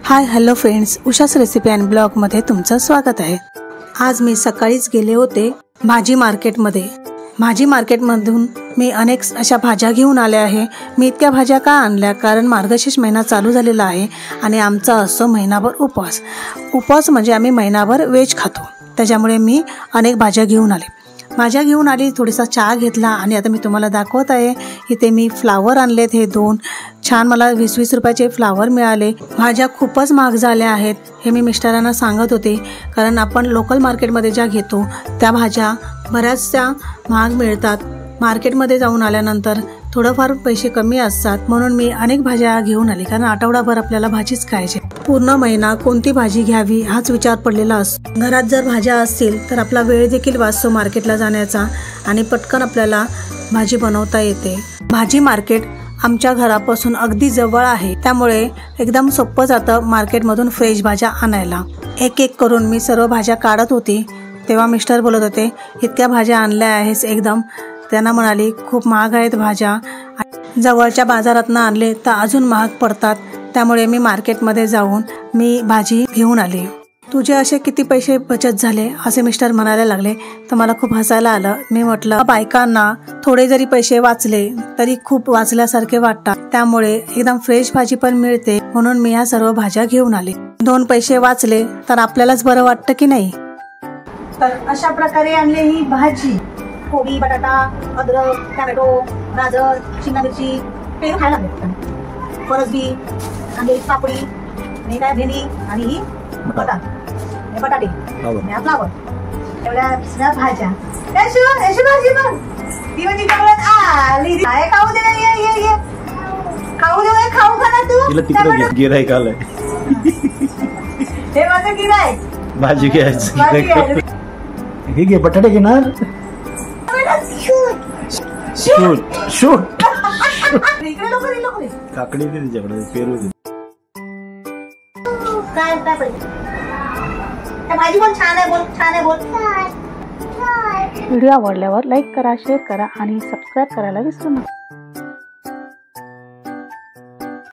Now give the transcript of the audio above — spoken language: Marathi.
High hello friends, Usha's recipe and ब्लॉगमध्ये तुमचं स्वागत आहे। आज मी सकाळीच गेले होते भाजी मार्केटमध्ये। भाजी मार्केटमधून मी अनेक अशा भाज्या घेऊन आले आहे। मी इतक्या भाज्या का आणल्या, कारण मार्गशीर्ष महिना चालू झालेला आहे आणि आमचा असो महिनाभर उपवास म्हणजे आम्ही महिनाभर व्हेज खातो। त्याच्यामुळे मी अनेक भाज्या घेऊन आली। थोडासा चहा घेतला आणि आता मी तुम्हाला दाखवत आहे। इथे मी फ्लावर आणलेत, हे दोन छान मला 20-20 रुपयाचे फ्लावर मिळाले। भाज्या खूपच महाग झाल्या आहेत हे मी मिस्टरांना सांगत होते, कारण आपण लोकल मार्केटमध्ये ज्या घेतो त्या भाज्या बऱ्याचशा महाग मिळतात। मार्केटमध्ये जाऊन आल्यानंतर थोडंफार पैसे कमी असतात, म्हणून मी अनेक भाज्या घेऊन आली, कारण आठवडाभर आपल्याला भाजीच खायची। पूर्ण महिना कोणती भाजी घ्यावी हाच विचार पडलेला असतो। घरात जर भाज्या असतील तर आपला वेळ देखील वाचतो मार्केटला जाण्याचा आणि पटकन आपल्याला भाजी बनवता येते। भाजी मार्केट आमच्या घरापासून अगदी जवळ आहे, त्यामुळे एकदम सोपं जातं मार्केटमधून फ्रेश भाज्या आणायला। एक एक करून मी सर्व भाज्या काढत होती, तेव्हा मिस्टर बोलत होते, इतक्या भाज्या आणल्या आहेस एकदम। त्यांना म्हणाली, खूप महाग आहेत भाज्या, जवळच्या बाजारातून आणले तर अजून महाग पडतात, त्यामुळे मी मार्केटमध्ये जाऊन मी भाजी घेऊन आली। तुझे असे किती पैसे बचत झाले असे मिस्टर म्हणायला लागले, तर मला खूप हसायला आलं। मी म्हटलं, बायकांना थोडे जरी पैसे वाचले तरी खूप वाचल्यासारखे वाटतात, त्यामुळे एकदम फ्रेश भाजी पण मिळते, म्हणून मी ह्या सर्व भाज्या घेऊन आले। 2 पैसे वाचले तर आपल्यालाच बरं वाटतं की नाही। तर अशा प्रकारे आणले ही भाजी, कोबी, बटाटा, अद्रक, टोमॅटो, गाजर, शिमला मिरची हे खायला लागते, फरसबी, कांदे, पापडी, हे काय भेंडी आणि ही बटाटे फ्लावर, एवढ्या सगळ्या भाज्या। भाजी बघ, ती म्हणजे आली खाऊ दे, खाऊ खा ना तू। गिराईक आलंय, हे माझं गिराईक, भाजी घ्यायचं। हे घे, बटाटे घेणार। शूट काकडी दे तिच्याकडे, पेरू दे। काय भाजी पण छान आहे, बोल। व्हिडिओ आवडल्यावर लाईक करा, शेअर करा आणि सबस्क्राईब करायला विसरू नका।